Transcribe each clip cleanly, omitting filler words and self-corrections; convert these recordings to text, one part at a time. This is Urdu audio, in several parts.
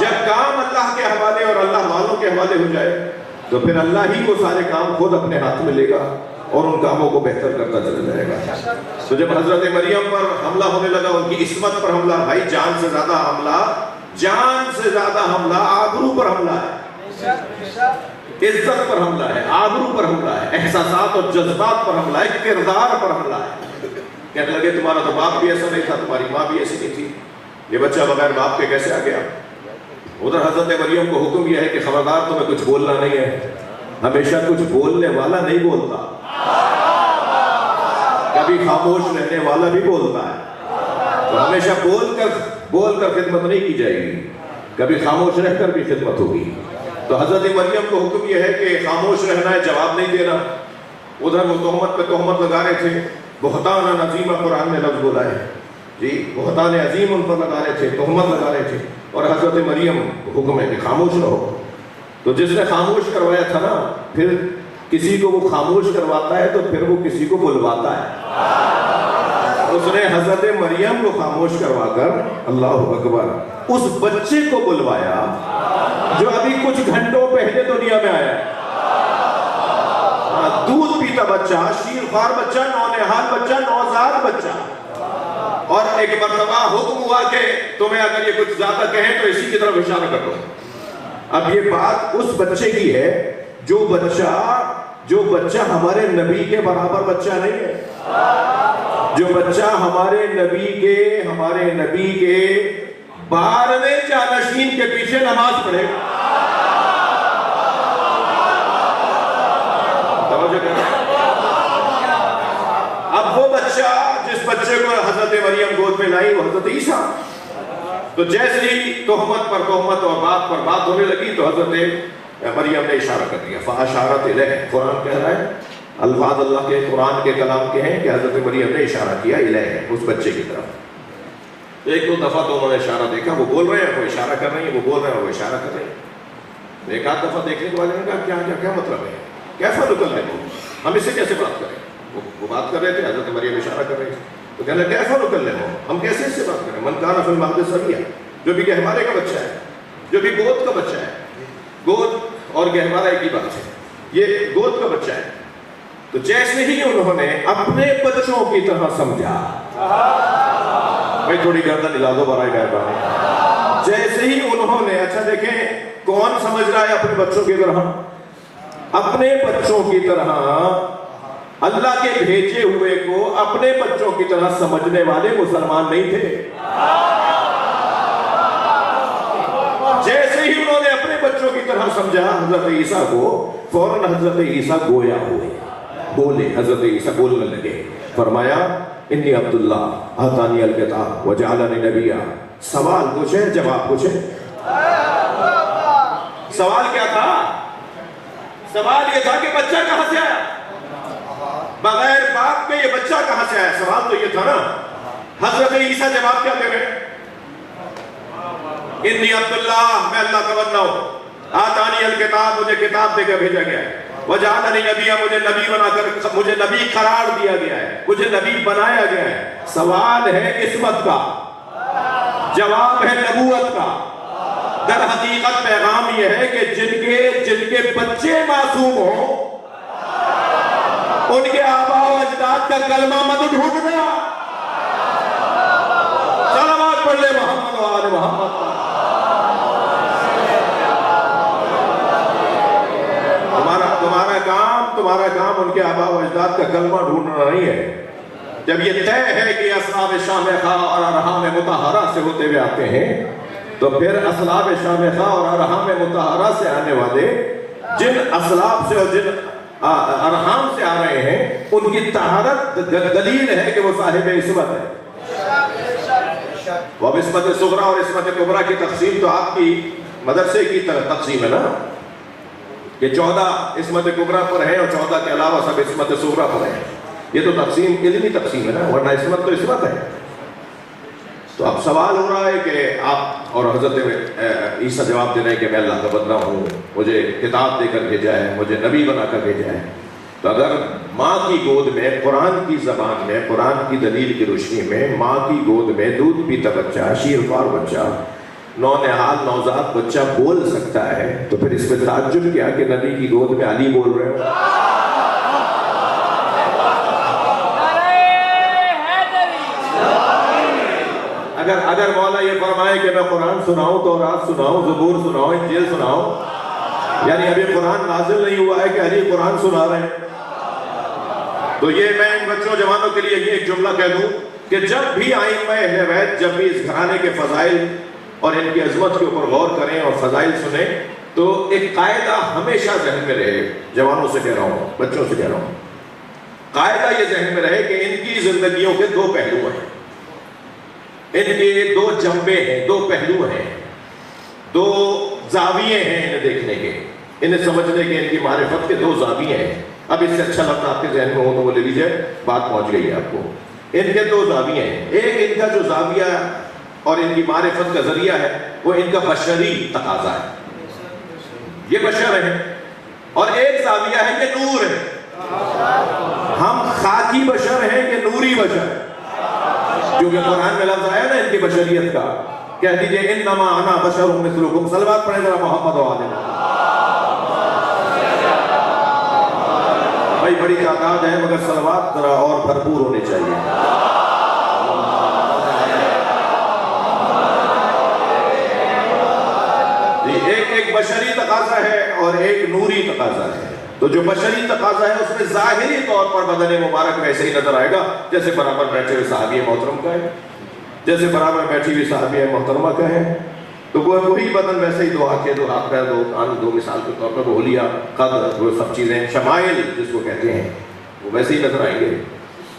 جب کام اللہ کے حوالے اور اللہ والوں کے حوالے ہو جائے تو پھر اللہ ہی وہ سارے کام خود اپنے ہاتھ میں لے گا اور ان کاموں کو بہتر کرتا چلا جائے گا۔ تو جب حضرت مریم پر حملہ ہونے لگا، ان کی عصمت پر حملہ، بھائی جان سے زیادہ حملہ، جان سے زیادہ حملہ آبرو پر حملہ ہے، عزت پر حملہ ہے، آبرو پر حملہ ہے، احساسات اور جذبات پر حملہ ہے، کردار پر حملہ ہے۔ کہنے لگے تمہارا تو باپ بھی ایسا نہیں تھا، تمہاری ماں بھی ایسی نہیں تھی، یہ بچہ بغیر باپ کے کیسے آ گیا؟ ادھر حضرت مریم کو حکم یہ ہے کہ خبردار تمہیں کچھ بولنا نہیں ہے۔ ہمیشہ کچھ بولنے والا نہیں بولتا، کبھی خاموش رہنے والا بھی بولتا ہے۔ تو ہمیشہ بول کر خدمت نہیں کی جائے گی، کبھی خاموش رہ کر بھی خدمت ہوگی۔ تو حضرت مریم کو حکم یہ ہے کہ خاموش رہنا ہے، جواب نہیں دینا۔ ادھر وہ تہمت پہ تہمت لگا رہے تھے، بہتان عظیم قرآن نے لفظ بولا ہے جی، بہتان عظیم ان پر لگا رہے تھے، تہمت لگا رہے تھے، اور حضرت مریم کو حکم ہے کہ خاموش رہو۔ تو جس نے خاموش کروایا تھا نا، پھر کسی کو وہ خاموش کرواتا ہے تو پھر وہ کسی کو بلواتا ہے۔ اس نے حضرت مریم کو خاموش کروا کر، اللہ اکبر، اس بچے کو بلوایا جو ابھی کچھ گھنٹوں پہلے دنیا میں آیا ہے۔ دودھ پیتا بچہ، شیر خوار بچہ، نونہال بچہ، نوزاد بچہ، اور ایک مرتبہ حکم ہوا کہ تمہیں اگر یہ کچھ زیادہ کہیں تو اسی کی طرف اشارہ کر دو۔ اب یہ بات اس بچے کی ہے جو بچہ ہمارے نبی کے برابر بچہ نہیں ہے، جو بچہ ہمارے نبی کے 12ویں جانشین کے پیچھے نماز پڑھے گا۔ اب وہ بچہ، جس بچے کو حضرت مریم گود میں لائی، وہ حضرت عیسیٰ۔ تو جیسے ہی تہمت پر تہمت اور بات پر بات ہونے لگی تو حضرت مریم نے اشارہ کر دیا، فَأَشَارَتْ إِلَيْهِ۔ قرآن کہہ رہا ہے، الفاظ اللہ کے قرآن کے کلام کے ہیں کہ حضرت مریم نے اشارہ کیا إِلَيْهِ، اس بچے کی طرف۔ ایک دو دفعہ تو انہوں نے اشارہ دیکھا، وہ بول رہے ہیں، وہ اشارہ کر رہے ہیں، وہ بول رہے ہیں، وہ اشارہ کر رہے ہیں۔ ایک آدھ دفعہ دیکھنے کے بعد نے کہا کیا مطلب ہے، کیسا نکل ہے وہ، ہم اس سے کیسے بات کریں؟ وہ بات کر رہے تھے، حضرت مریم اشارہ کر رہے تھے، تو کہنے لگے کیسا نکل لے ہم کیسے اس سے بات کریں؟ من کان فی المہد صبیا، جو بھی گہوارے کا بچہ ہے، جو بھی گود کا بچہ ہے، گود اور گہوارہ ایک ہی بات ہے، یہ گود کا بچہ ہے۔ تو جیسے ہی انہوں نے اپنے بچوں کی طرح سمجھا، بھائی تھوڑی گردن ہلا دو برائے مہربانی، جیسے ہی انہوں نے، اچھا دیکھیں کون سمجھ رہا ہے اپنے بچوں کی طرح؟ اپنے بچوں کی طرح، اللہ کے بھیجے ہوئے کو اپنے بچوں کی طرح سمجھنے والے مسلمان نہیں تھے۔ جیسے ہی انہوں نے اپنے بچوں کی طرح سمجھا حضرت عیسیٰ کو، فوراً حضرت عیسیٰ گویا ہوئے، بولے، حضرت عیسیٰ بولنے لگے، فرمایا انی عبداللہ آتانی الکتاب وجعلنی نبیا۔ سوال کچھ ہے، جواب کچھ ہے؟ سوال کیا تھا؟ سوال یہ تھا کہ بچہ کہاں سے آیا، بغیر باپ کے یہ بچہ کہاں سے آیا؟ سوال تو یہ تھا نا۔ حضرت عیسیٰ جواب کیا دے رہے؟ انی عبداللہ، میں اللہ کا بندہ ہوں، آتانی الکتاب، مجھے کتاب دے کر بھیجا گیا ہے، وجعلنی نبیا، مجھے نبی بنا کر، مجھے نبی قرار دیا گیا ہے، مجھے نبی بنایا گیا ہے۔ سوال ہے عصمت کا، جواب ہے نبوت کا۔ در حقیقت پیغام یہ ہے کہ جن کے بچے معصوم ہوں، ان کے آباء و اجداد کا کلمہ مت ڈھونڈنا۔ صلوات پڑھ لے محمد و آل محمد۔ تمہارا کام ان کے آباء و اجداد کا کلمہ ڈھونڈنا نہیں ہے۔ جب یہ طے ہے کہ اصحاب شامخہ اور ارحام مطہرہ سے ہوتے ہوئے آتے ہیں، تو پھر اصحاب شامخہ اور ارحام مطہرہ سے آنے والے جن اصحاب سے اور جن ارحام سے آ رہے ہیں، ان کی طہارت دلیل ہے کہ وہ صاحب عصمت ہے۔ وہ اب عصمت صغریٰ اور عصمت کبریٰ کی تقسیم تو آپ کی مدرسے کی تقسیم ہے نا، کہ 14 عصمت کبریٰ پر ہے اور 14 کے علاوہ سب عصمت صغریٰ پر ہے۔ یہ تو تقسیم علمی تقسیم ہے نا، ورنہ عصمت تو عصمت ہے۔ تو اب سوال ہو رہا ہے کہ آپ اور حضرت عیسیٰ جواب دے رہے ہیں کہ میں اللہ کا بندہ ہوں، مجھے کتاب دے کر بھیجا ہے، مجھے نبی بنا کر بھیجا ہے۔ تو اگر ماں کی گود میں، قرآن کی زبان میں، قرآن کی دلیل کی روشنی میں، ماں کی گود میں دودھ پیتا بچہ، شیرخوار بچہ، نونہال نوزاد بچہ بول سکتا ہے، تو پھر اس میں تعجب کیا کہ نبی کی گود میں علی بول رہے ہو؟ اگر مولا یہ فرمائے کہ میں قرآن سناؤں، تورات سناؤں، زبور سناؤں، انجیل سناؤں، یعنی ابھی قرآن نازل نہیں ہوا ہے کہ علی قرآن سنا رہے ہیں، تو یہ میں ان بچوں جوانوں کے لیے یہ ایک جملہ کہہ دوں کہ جب بھی ائمہ اہل بیت، جب بھی اس گھرانے کے فضائل اور ان کی عظمت کے اوپر غور کریں اور فضائل سنیں، تو ایک قاعدہ ہمیشہ ذہن میں رہے، جوانوں سے کہہ رہا ہوں، بچوں سے کہہ رہا ہوں، قاعدہ یہ ذہن میں رہے کہ ان کی زندگیوں کے دو پہلو ہیں، ان کے دو جنبے ہیں، دو پہلو ہیں، دو زاویے ہیں انہیں دیکھنے کے، انہیں سمجھنے کے، ان کی معرفت کے دو زاویے ہیں۔ اب اس سے اچھا لفظ آپ کے ذہن میں ہو تو وہ لے لیجئے، بات پہنچ گئی ہے آپ کو۔ ان کے دو زاویے ہیں، ایک ان کا جو زاویہ اور ان کی معرفت کا ذریعہ ہے وہ ان کا بشری تقاضا ہے، یہ بشر ہے، اور ایک زاویہ ہے کہ نور ہے، ہم خاکی بشر ہیں کہ نوری بشر ہیں، کیونکہ قرآن میں لفظ آیا نا ان کی بشریت کا، کہہ دیجئے انما انا بشر مثلکم، صلوات پڑھیں ذرا محمد و آل محمد۔ بھائی بڑی تعداد ہے مگر صلوات ذرا اور بھرپور ہونے چاہیے۔ ایک بشری تقاضا ہے اور ایک نوری تقاضا ہے، تو جو بشری تقاضا ہے اس میں ظاہری طور پر بدن مبارک ویسے ہی نظر آئے گا جیسے برابر بیٹھے ہوئے صحابی محترم کا ہے، جیسے برابر بیٹھی ہوئی صحابی محترمہ کا ہے، تو وہ وہی بدن ویسے ہی، دو آنکھیں، دو ہاتھ پیر، دو کان، دو مثال کے طور پر، وہ حلیہ، قد، وہ سب چیزیں، شمائل جس کو کہتے ہیں، وہ ویسے ہی نظر آئیں گے۔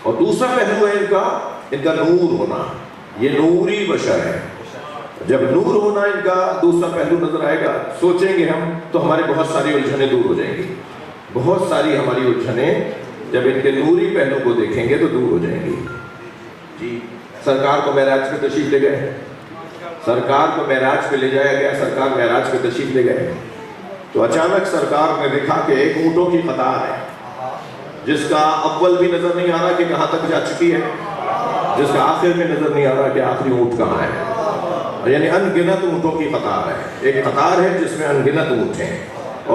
اور دوسرا پہلو ہے ان کا نور ہونا، یہ نوری بشر ہے۔ جب نور ہونا ان کا دوسرا پہلو نظر آئے گا، سوچیں گے ہم تو ہمارے بہت ساری الجھنیں دور ہو جائیں گی، بہت ساری ہماری الجھنیں جب ان کے نوری پہلو کو دیکھیں گے تو دور ہو جائیں گی۔ جی سرکار کو معراج پہ تشریف لے گئے، سرکار کو معراج پہ لے جایا گیا، سرکار معراج پہ تشریف لے گئے، تو اچانک سرکار نے دیکھا کہ ایک اونٹوں کی قطار ہے، جس کا اول بھی نظر نہیں آ رہا کہ کہاں تک جا چکی ہے، جس کا آخر میں نظر نہیں آ رہا کہ آخری اونٹ کہاں ہے، یعنی انگنت اونٹوں کی قطار ہے، ایک قطار ہے جس میں انگنت اونٹ ہیں،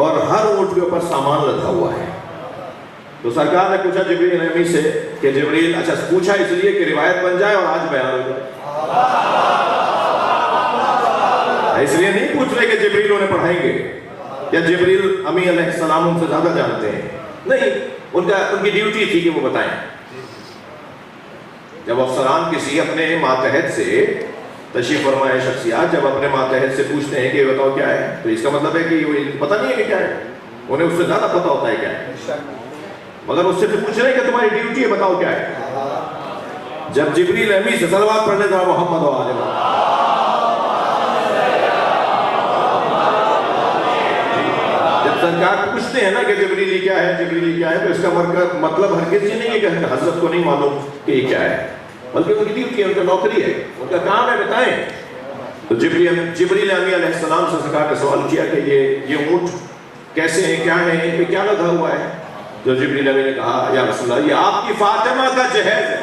اور ہر اونٹ کے اوپر سامان لدھا ہوا ہے۔ تو سرکار نے پوچھا جبریل امین سے کہ جبریل، اچھا پوچھا اس لیے کہ روایت بن جائے اور آج بیان ہو جائے، اس لیے نہیں پوچھ رہے کہ جبریل انہیں پڑھائیں گے یا جبریل امین علیہ السلام ان سے زیادہ جانتے ہیں، نہیں، ان کی ڈیوٹی تھی کہ وہ بتائیں۔ جب افسران کسی اپنے ماتحت سے تشریف فرمائے شخصیات جب اپنے ماتحت سے پوچھتے ہیں کہ یہ بتاؤ کیا ہے، تو اس کا مطلب ہے کہ وہ پتہ نہیں ہے کہ کیا ہے، انہیں اس سے زیادہ پتہ ہوتا ہے کیا ہے، مگر اس سے پوچھ رہے ہیں کہ تمہاری ڈیوٹی ہے، بتاؤ کیا ہے۔ جب جبریل امین سے صلوات پڑھنے ذرا محمد و آل محمد، جب سرکار پوچھتے ہیں نا کہ جبریل کیا ہے، جبریل کیا ہے، تو اس کا مطلب ہرگز یہ نہیں ہے کہ حضرت کو نہیں معلوم کہ یہ کیا ہے، بلکہ ان کی ڈیوٹی ہے، ان کا نوکری ہے، ان کا کام ہے، بتائیں۔ تو جبریل امین علیہ السلام سے سرکار نے سوال کیا کہ یہ اونٹ کیسے ہیں، کیا ہے، ان پہ کیا لگا ہوا ہے؟ جو جبریل امین نے کہا یا رسول اللہ یہ آپ کی فاطمہ کا جہیز ہے۔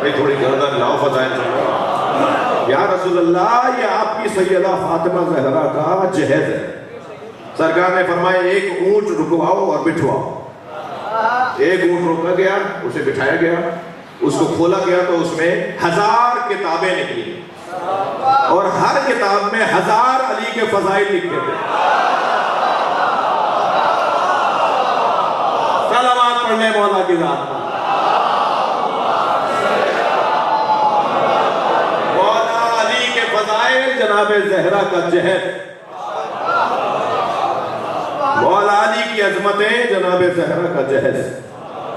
بھئی تھوڑی گردن لاؤ فضائل چاہیے، یا رسول اللہ یہ آپ کی سیدہ فاطمہ زہرا کا جہیز ہے۔ سرکار نے فرمایا ایک اونٹ رکواؤ اور بٹھواؤ۔ ایک اونٹ روکا گیا، اسے بٹھایا گیا، اس کو کھولا گیا تو اس میں 1000 کتابیں نکلی، اور ہر کتاب میں 1000 علی کے فضائل لکھے تھے۔ صلوات پڑھنے مولا کی ذات پر، مولا علی کے فضائل، جناب زہرا کا جہد، مولا علی کی عظمتیں، جناب زہرا کا جہد۔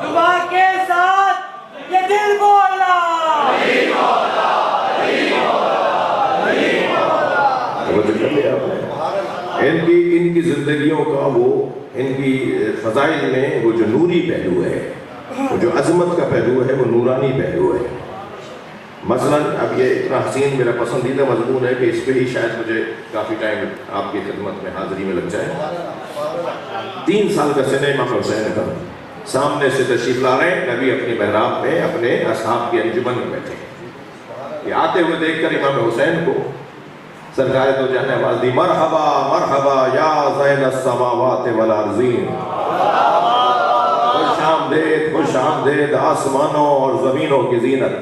دعا کے ساتھ یہ دل بولا علی مولا، علی مولا، علی مولا۔ توجہ کر لیا آپ نے، ان کی زندگیوں کا وہ، ان کی فضائل میں وہ جو نوری پہلو ہے، وہ جو عظمت کا پہلو ہے، وہ نورانی پہلو ہے۔ مثلا اب یہ اتنا حسین میرا پسندیدہ مضمون ہے کہ اس پہ ہی شاید مجھے کافی ٹائم آپ کی خدمت میں حاضری میں لگ جائے۔ 3 سال کا سن امام حسین کا، سامنے سے تشریف لا رہے ہیں، نبی اپنی محراب میں اپنے اصحاب کی انجمن میں بیٹھے، یہ آتے ہوئے دیکھ کر امام حسین کو سرکار دو جہاں نے آواز دی، مرحبا مرحبا یا زین السماوات والارضین، خوش آمدید خوش آمدید آسمانوں اور زمینوں کی زینت۔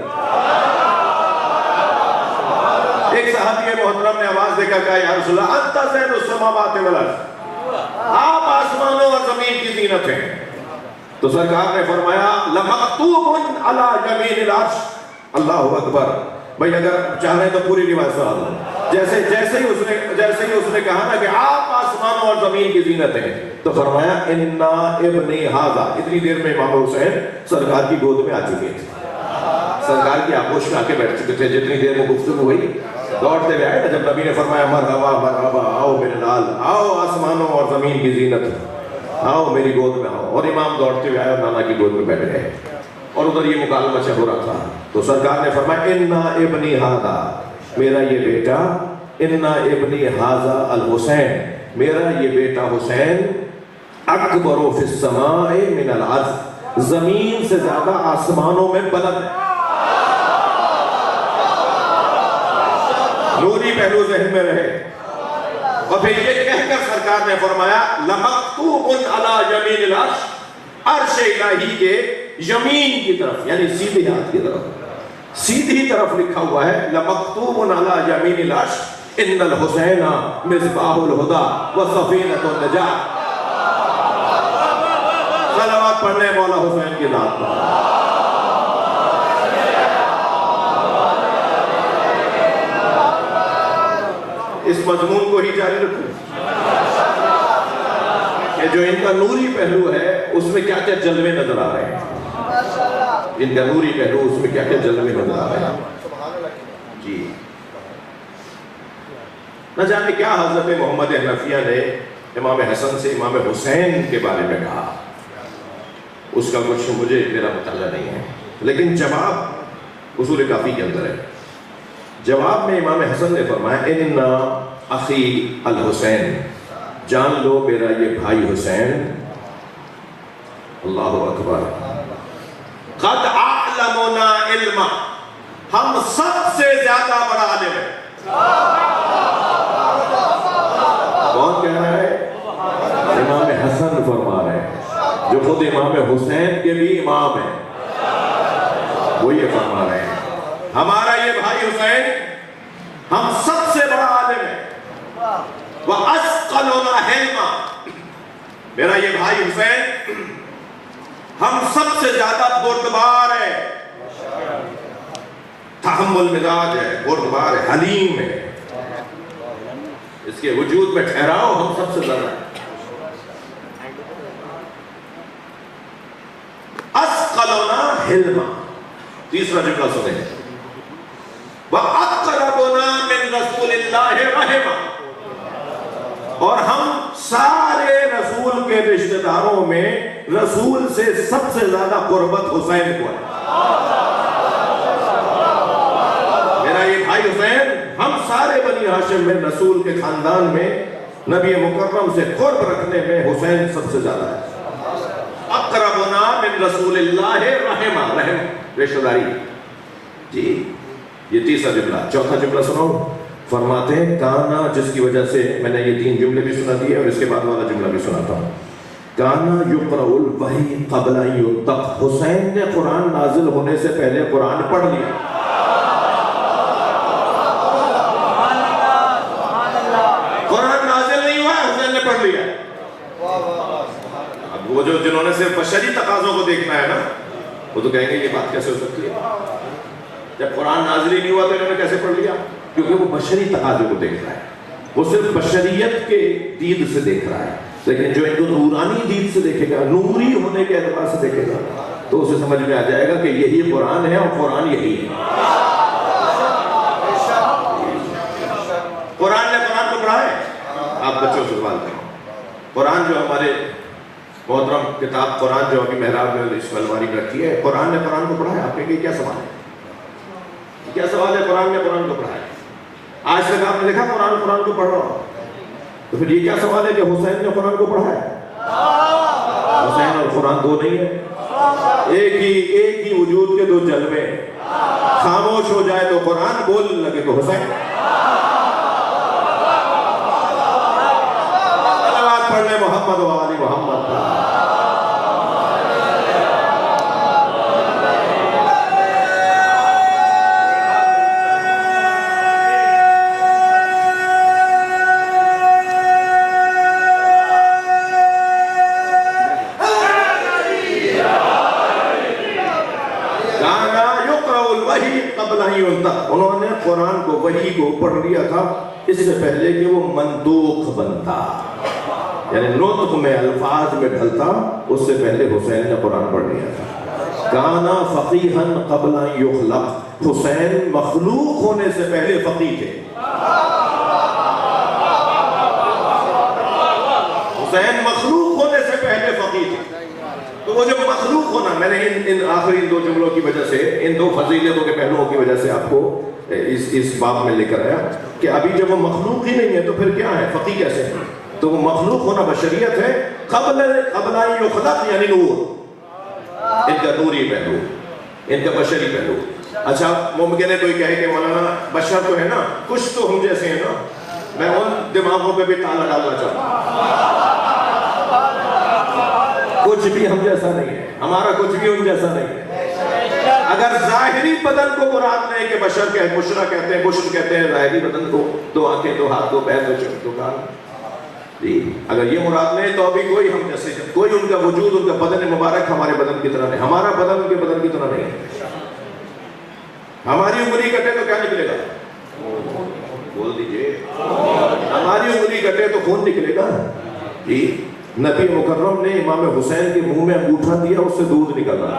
ایک صحابی محترم نے آواز دے کر کہا، یا رسول اللہ انت زین السماوات والارض، آپ آسمانوں اور زمین کی زینت ہیں۔ تو سرکار نے فرمایا لمکتوب علی یمین العرش، اللہ اکبر۔ بھئی اگر چاہیں تو پوری روایت سنا دوں، جیسے ہی اس نے کہا نا کہ آپ آسمانوں اور زمین کی زینت ہیں، تو فرمایا انا ابنی ھذا، اتنی دیر میں امام حسین سرکار کی گود میں آ چکے تھے، سرکار کی آغوش میں آ کے بیٹھ چکے تھے۔ جتنی دیر میں گفتگو ہوئی دوڑتے ہوئے آئے نا، جب نبی نے فرمایا مرحبا مرحبا، آؤ میرے لال، آؤ آسمانوں اور زمین کی زینت، آؤ میری گود میں آؤ، اور امام دوڑتے ہوئے آئے اور نانا کی گود میں بیٹھ گئے، اور ادھر یہ مکالمہ چل رہا تھا۔ تو سرکار نے فرمایا انا ابنی ھذا، میرا یہ بیٹا، انا ابنی ھذا الحسین، میرا یہ بیٹا حسین، اکبر فی السماء من الارض، زمین سے زیادہ آسمانوں میں بلند ہے۔ نوری پہلو ذہن میں رہے۔ اور پھر یہ کہہ کر سرکار نے فرمایا لمکتوب علی یمین العرش، عرش الہی کے یمین کی طرف، یعنی سیدھی ہاتھ کی طرف، سیدھی طرف لکھا ہوا ہے لمکتوب علی یمین العرش ان الحسین مصباح الہدی وسفینۃ النجاۃ۔ صلوات پڑھنے مولا حسین کی ذات پر۔ اس مضمون کو ہی جاری رکھوں کہ جو ان کا نوری پہلو ہے اس میں کیا کیا جلوے نظر آ رہے ہیں، ان کا نوری پہلو اس میں کیا کیا جلوے نظر آ رہے ہیں۔ جی نہ جانے کیا حضرت محمد حنفیہ نے امام حسن سے امام حسین کے بارے میں کہا، اس کا کچھ مجھے میرا مطالعہ نہیں ہے، لیکن جواب اصول کافی کے اندر ہے۔ جواب میں امام حسن نے فرمایا ان اخی الحسین، جان لو میرا یہ بھائی حسین، اللہ اکبر، قد اعلمنا علما، ہم سب سے زیادہ بڑا عالم ہے۔ کون کہہ رہا ہے؟ امام حسن فرما رہے ہیں، جو خود امام حسین کے بھی امام ہیں، وہ یہ فرما رہے ہیں ہمارا یہ بھائی حسین ہم سب سے بڑا عالم ہے۔ وَأَسْقَلُنَا حِلْمًا، میرا یہ بھائی حسین ہم سب سے زیادہ بردبار ہے، تحمل مزاج ہے، بردبار ہے، حلیم ہے، اس کے وجود میں ٹھہراؤ ہم سب سے زیادہ ہے۔ اسقلنا حلما، تیسرا جملہ سنیں، وَأَقْرَبُنَا مِن رَسُولِ اللَّهِ رَحِمًا، اور ہم سارے رسول کے رشتہ داروں میں رسول سے سب سے زیادہ قربت حسین کو ہے۔ میرا یہ بھائی حسین ہم سارے بنی ہاشم میں رسول کے خاندان میں نبی مکرم سے قرب رکھنے میں حسین سب سے زیادہ ہے۔ اقربنا من رسول اللہ رحمہ، رحم رشتہ داری۔ جی یہ تیسرا جملہ۔ چوتھا جملہ سنو، فرماتے ہیں کانا، جس کی وجہ سے میں نے یہ 3 جملے بھی سنا دیے اور اس کے بعد والا جملہ بھی سناتا ہوں۔ کانا یقرأ الوحی قبل ان ینطق، حسین نے قرآن نازل ہونے سے پہلے قرآن پڑھ لیا۔ قرآن نازل نہیں ہوا ہے، حسین نے پڑھ لیا۔ اب وہ جو جنہوں نے صرف بشری تقاضوں کو دیکھنا ہے نا، وہ تو کہیں گے یہ بات کیسے ہو سکتی ہے؟ جب قرآن نازل ہی نہیں ہوا تو انہوں نے کیسے پڑھ لیا؟ کیونکہ وہ بشری تقاضے کو دیکھ رہا ہے، وہ صرف بشریت کے دید سے دیکھ رہا ہے۔ لیکن جو ان کو نورانی دید سے دیکھے گا، نوری ہونے کے اعتبار سے دیکھے گا، تو اسے سمجھ میں آ جائے گا کہ یہی قرآن ہے اور قرآن یہی ہے۔ قرآن نے قرآن کو پڑھا ہے؟ آپ بچوں سے سوال کریں، قرآن جو ہمارے محترم کتاب قرآن جو ابھی محراب میں اس الماری میں رکھی ہے، قرآن نے قرآن کو پڑھا ہے؟ آپ نے کیا سوال ہے؟ کیا سوال ہے؟ قرآن نے قرآن کو پڑھا ہے؟ آج تک آپ نے دیکھا قرآن کو پڑھ رہا ہو؟ تو پھر یہ کیا سوال ہے کہ حسین نے قرآن کو پڑھا ہے؟ حسین اور قرآن دو نہیں ہے، ایک ہی وجود کے دو جلوے، خاموش ہو جائے تو قرآن، بولنے لگے تو حسین۔ صلوات پڑھ لیں محمد و آل محمد پر۔ انہوں نے قرآن کو، وحی کو پڑھ لیا تھا اس سے پہلے کہ وہ منطوق بنتا، یعنی نطق میں، الفاظ میں ڈھلتا، اس سے پہلے حسین نے قرآن پڑھ لیا تھا۔ کانا فقیہا قبل ان یخلق، حسین مخلوق ہونے سے پہلے فقیہ تھے۔ حسین مخلوق ہونے سے پہلے فقیہ تھے۔ تو وہ جب مخلوق ہونا، میں نے ان آخری دو جملوں کی وجہ سے، ان دو فضیلتوں کے پہلوؤں کی وجہ سے آپ کو اس باب میں لے کر آیا کہ ابھی جب وہ مخلوق ہی نہیں ہے تو پھر کیا ہے، فقیہ کیسے ہے؟ تو وہ مخلوق ہونا بشریت ہے، قبل ان یخلق یعنی نور، ان کا نوری پہلو، ان کا بشری پہلو۔ اچھا ممکن ہے کوئی کہے کہ مولانا بشر تو ہے نا، کچھ تو ہم جیسے ہیں نا، میں ان دماغوں پہ بھی تالا ڈالنا چاہتا ہوں۔ کچھ بھی ہم جیسا نہیں ہے، ہمارا کچھ بھی ان جیسا نہیں ہے۔ اگر ظاہری بدن کو مراد نہیں کہ بشر کہتے ہیں، بشرا کہتے ہیں، بشر کہتے ہیں ظاہری بدن کو، دو آنکھیں، دو ہاتھ، دو پیر، دو چشم، دو کان، جی اگر یہ مراد نہیں تو ابھی کوئی ہم جیسے، کوئی ان کا وجود، ان کا بدن مبارک ہمارے بدن کی طرح نہیں، ہمارا بدن ان کے بدن کی طرح نہیں ہے۔ ہماری انگلی کٹے تو کیا نکلے گا؟ بول دیجئے، ہماری انگلی کٹے تو خون نکلے گا؟ جی نبی مکرم نے امام حسین کے منہ میں انگوٹھا دیا، اس سے دودھ نکل رہا۔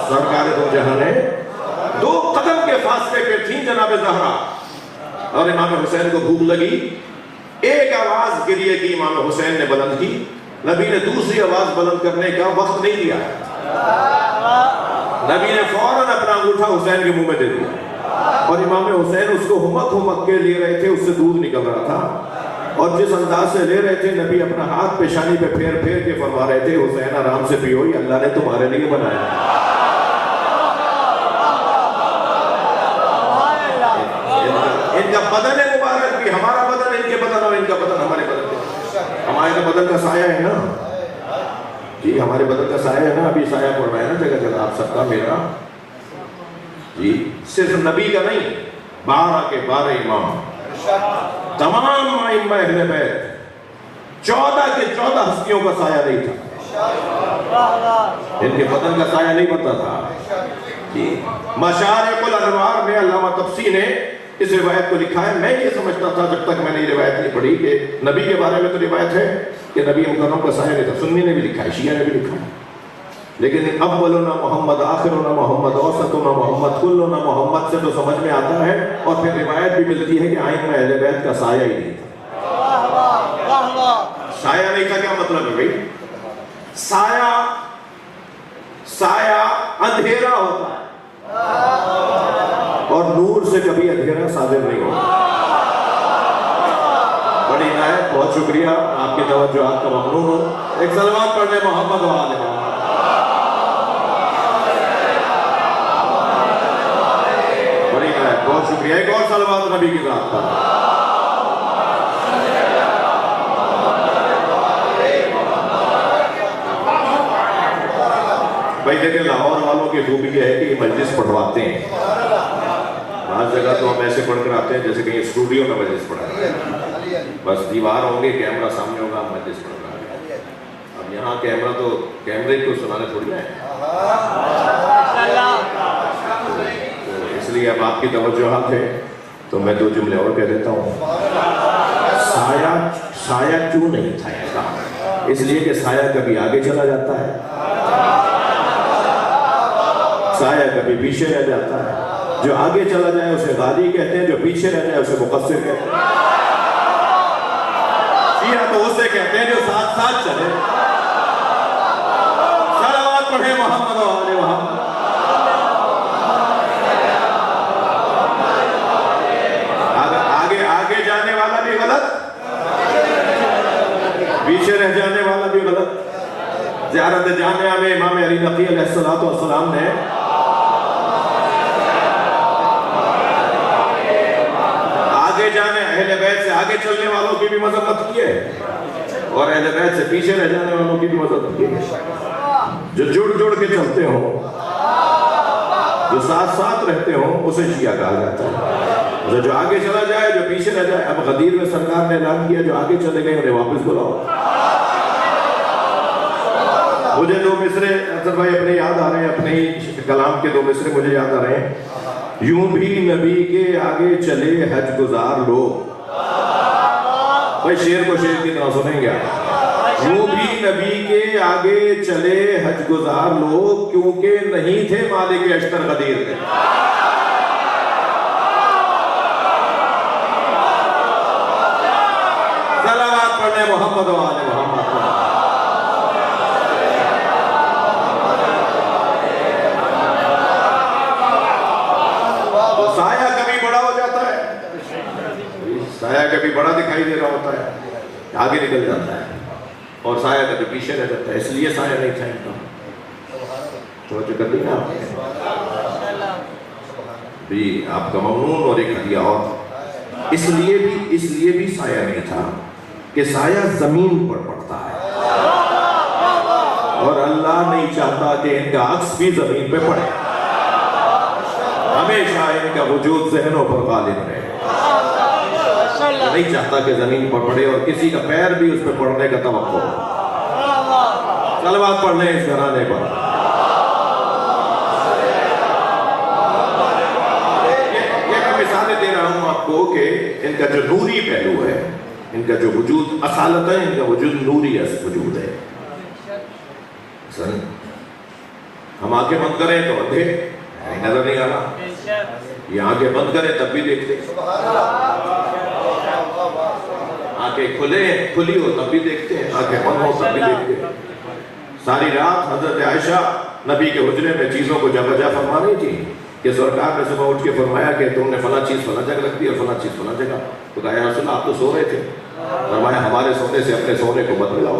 سرکار دو جہاں نے دو قدم کے فاصلے پہ تھیں جناب زہرا، اور امام حسین کو بھوک لگی، ایک آواز گریے کی امام حسین نے بلند کی، نبی نے دوسری آواز بلند کرنے کا وقت نہیں دیا، نبی نے فوراً اپنا انگوٹھا حسین کے منہ میں دے دیا، اور امام حسین اس کو ہمک کے لے رہے تھے، اس سے دودھ نکل رہا تھا، اور جس انداز سے لے رہے تھے نبی اپنا ہاتھ پیشانی پہ پھیر پھیر کے فرما رہے تھے، حسین آرام سے پیو، یہ اللہ نے تمہارے لیے بنایا۔ ان کا بدن مبارک بھی، ہمارا بدن ان کے بدن اور ان کا بدن ہمارے بدن کے، ہمارے بدن کا سایہ ہے نا، جی ہمارے بدن کا سایہ ہے نا، ابھی سایہ پڑ رہا ہے نا جگہ جگہ، آپ سب کا، میرا، جی صرف نبی کا نہیں، 12 کے 12 امام، تمام ائمہ اہل بیت، 14 کے 14 ہستیوں کا سایہ نہیں تھا، ان کے بدن کا سایہ نہیں بنتا تھا۔ جی مشارق الانوار میں علامہ طبسی نے اس روایت کو لکھا ہے، میں یہ سمجھتا تھا جب تک میں نے یہ روایت نہیں پڑھی کہ نبی کے بارے میں تو روایت ہے کہ نبی مکرم کا سایہ نہیں تھا، سنی نے بھی لکھا ہے، شیعہ نے بھی لکھا ہے، لیکن اولنا محمد، آخرنا محمد، اوسطنا محمد، کلنا محمد سے تو سمجھ میں آتا ہے، اور پھر روایت بھی ملتی ہے کہ ائمہ اہل بیت کا سایہ ہی نہیں تھا۔ سایہ نہیں تھا کیا مطلب ہے بھائی؟ سایہ اندھیرا ہوتا ہے، اور نور سے کبھی اندھیرا صادر نہیں ہوتا۔ بڑی عنایت، بہت شکریہ، آپ کی توجہات کا ممنون ہوں۔ ایک صلوات پڑھ لیں محمد و آل محمد۔ بڑی عنایت، بہت شکریہ، ایک اور صلوات نبی کی ذات پر۔ بھائی دیکھیں لاہور والوں کی خوبی یہ ہے کہ یہ مجلس پڑھواتے ہیں، بعض جگہ تو ہم ایسے پڑھ کر آتے ہیں جیسے کہیں اسٹوڈیو میں مجلس پڑھا رہے ہیں، بس دیوار ہوں گے، کیمرہ سامنے ہوگا، ہم مجلس پڑھ رہے ہیں۔ اب یہاں کیمرہ تو کیمرے کو سنانے تھوڑی ہے، تو اس لیے اب آپ کی توجہات ہے تو میں دو جملے اور کہہ دیتا ہوں۔ سایہ کیوں نہیں تھا ایسا؟ اس لیے کہ سایہ کبھی آگے چلا جاتا ہے، سایہ کبھی پیچھے رہ جاتا ہے، جو آگے چلا جائے اسے غالی کہتے ہیں، جو پیچھے رہ جائے اسے مقصر کہتے ہیں۔ شیعہ تو اسے کہتے ہیں جو ساتھ ساتھ چلے۔ صلوات پڑھیں محمد و آل محمد۔ حضرت جامعہ میں امام علی نقی علیہ السلام نے آگے جانے اہل بیت سے آگے چلنے والوں کی بھی مذمت کی ہے اور اہل بیت سے پیچھے رہ جانے والوں کی بھی مذمت کی ہے. جو جڑ کے چلتے ہوں، جو ساتھ ساتھ رہتے ہوں، اسے شیعہ کہا جاتا ہے. جو آگے چلا جائے، جو پیچھے رہ جائے. اب غدیر میں سرکار نے اعلان کیا جو آگے چلے گئے انہیں واپس بلاؤ. مجھے دو مصرے اظہر بھائی اپنے یاد آ رہے ہیں، اپنے ہی کلام کے دو مصرے مجھے یاد آ رہے ہیں. یوں بھی نبی کے آگے چلے حج گزار لوگ. بھائی شعر کو شعر کی طرح سنیں گے. یوں بھی نبی کے آگے چلے حج گزار لوگ کیونکہ نہیں تھے مالک اشتر غدیر کے. صلوات پڑھنے محمد و آل محمد. تو سایہ کبھی بڑا ہو جاتا ہے، سایہ کبھی بڑا دکھائی دے رہا ہوتا ہے، آگے نکل جاتا ہے، اور سایہ کبھی پیچھے رہ جاتا ہے. اس لیے سایہ نہیں تھا ان کا. توجہ کر لی نا آپ نے بھی، آپ کا ممنون اور ایک ہدیہ اور. اس لیے بھی سایہ نہیں تھا کہ سایہ زمین پر پڑتا ہے اور اللہ نہیں چاہتا کہ ان کا عکس بھی زمین پہ پڑے. ہمیشہ ان کا وجود ذہنوں پر غالب رہے. نہیں چاہتا کہ زمین پر پڑے اور کسی کا پیر بھی اس پہ پڑنے کا توقع ہو. صلوات پڑھ لیں اس گھرانے پر. یہ میں مثالیں دے رہا ہوں آپ کو کہ ان کا جو نوری پہلو ہے، ان کا جو وجود اصالت ہے، ان کا وجود نوری وجود ہے. ہم آنکھیں بند کریں تو اندھے نظر نہیں آ رہا، یہ آنکھیں بند کریں تب بھی دیکھتے، آنکھیں کھلی ہو تب بھی دیکھتے ہیں، آنکھیں بند ہو تب بھی دیکھتے ہیں. ساری رات حضرت عائشہ نبی کے حجرے میں چیزوں کو جا بجا فرما رہی تھی کہ سرکار نے صبح اٹھ کے فرمایا کہ تم نے فلاں چیز فلاں جگہ رکھ دی اور فلاں چیز فلاں جگہ. تو کہا یا رسول اللہ آپ تو سو رہے تھے. فرمایا ہمارے سونے سے اپنے سونے کو مت ملاؤ.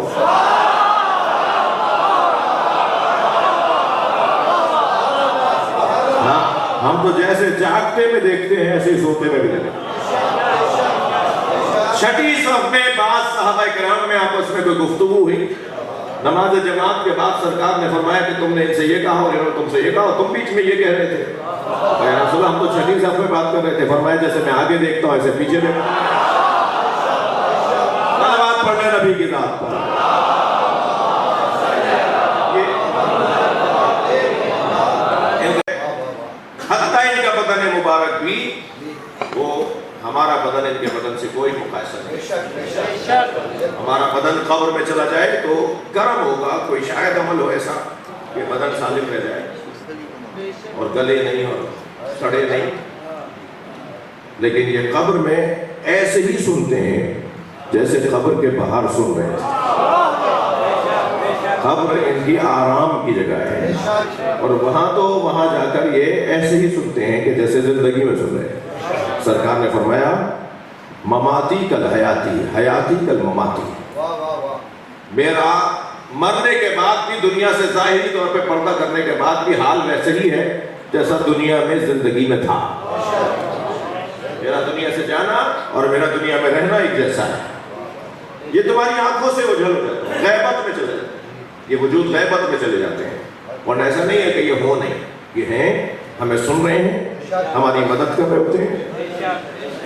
ہم تو جیسے جاگتے میں دیکھتے ہیں ایسے ہی سوتے میں بھی دیکھتے ہیں. چھٹی صف میں بعض صحابہ کرام میں آپس میں کوئی گفتگو ہوئی. نماز جماعت کے بعد سرکار نے فرمایا کہ تم نے ان سے یہ کہا اور انہوں نے تم سے یہ کہا اور تم بیچ میں یہ کہہ رہے تھے. یا رسول اللہ ہم تو چھٹی صف میں بات کر رہے تھے. فرمایا جیسے میں آگے دیکھتا ہوں ایسے پیچھے دیکھتا ہوں. صلوات پڑھنے نبی کی ذات پر. حتیٰ ان کا بدن مبارک بھی وہ ہمارا بدن ان کے بدن سے کوئی مقایسہ نہیں. ہمارا بدن قبر میں چلا جائے تو گرم ہوگا، کوئی شاید عمل ہو ایسا کہ بدن سالم رہ جائے اور گلے نہیں اور سڑے نہیں. لیکن یہ قبر میں ایسے ہی سنتے ہیں جیسے قبر کے باہر سن رہے ہیں. قبر ان کی آرام کی جگہ ہے اور وہاں جا کر یہ ایسے ہی سنتے ہیں کہ جیسے زندگی میں سن رہے ہیں. سرکار نے فرمایا مماتی کل حیاتی، حیاتی کل مماتی. میرا مرنے کے بعد بھی دنیا سے ظاہری طور پہ پردہ کرنے کے بعد بھی حال ویسے ہی ہے جیسا دنیا میں زندگی میں تھا. میرا دنیا سے جانا اور میرا دنیا میں رہنا ایک جیسا ہے. یہ تمہاری آنکھوں سے اوجھل ہو جاتا ہے، غیبت میں چلے جاتے ہیں. یہ وجود غیبت میں چلے جاتے ہیں. اور ایسا نہیں ہے کہ یہ ہو نہیں، یہ ہیں، ہمیں سن رہے ہیں، ہماری مدد کر رہے ہوتے ہیں،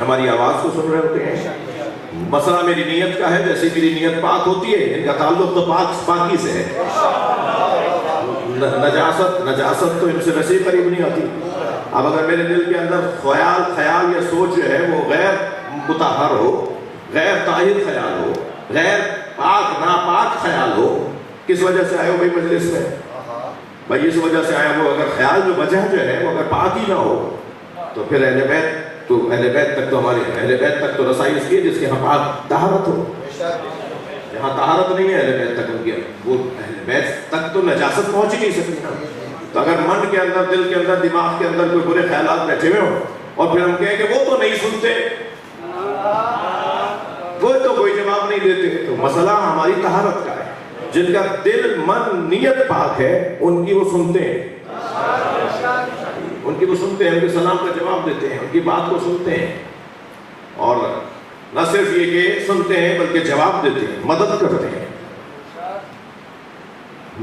ہماری آواز کو سن رہے ہوتے ہیں. مسئلہ میری نیت کا ہے. جیسے میری نیت پاک ہوتی ہے ان کا تعلق تو پاکی سے ہے. نجاست تو ان سے ویسے ہی قریب نہیں آتی. اب اگر میرے دل کے اندر خیال یا سوچ جو ہے وہ غیر مطہر ہو، غیر طاہر خیال ہو، غیر پاک ناپاک خیال ہو، کس وجہ سے آئے ہو بھائی مجلس میں؟ بھائی اس وجہ سے آیا وہ اگر خیال جو وجہ جو ہے وہ اگر پاک ہی نہ ہو تو پھر اہل بیت تک تو ہماری اہل بیت تک تو رسائی اس کی جس کے یہاں پاک طہارت ہو. جہاں طہارت نہیں ہے اہل بیت تک ان کی، وہ اہل بیت تک تو نجاست پہنچ ہی نہیں سکتی. تو اگر من کے اندر، دل کے اندر، دماغ کے اندر کوئی برے خیالات بیٹھے ہوئے ہوں اور پھر ہم کہیں کہ وہ تو نہیں سنتے، وہ تو کوئی جواب نہیں دیتے، تو مسئلہ ہماری طہارت کا ہے. جن کا دل من نیت پاک ہے ان کی وہ سنتے ہیں، ان کی وہ سنتے ہیں، ان کے سلام کا جواب دیتے ہیں، ان کی بات کو سنتے ہیں، اور نہ صرف یہ کہ سنتے ہیں بلکہ جواب دیتے ہیں، مدد کرتے ہیں۔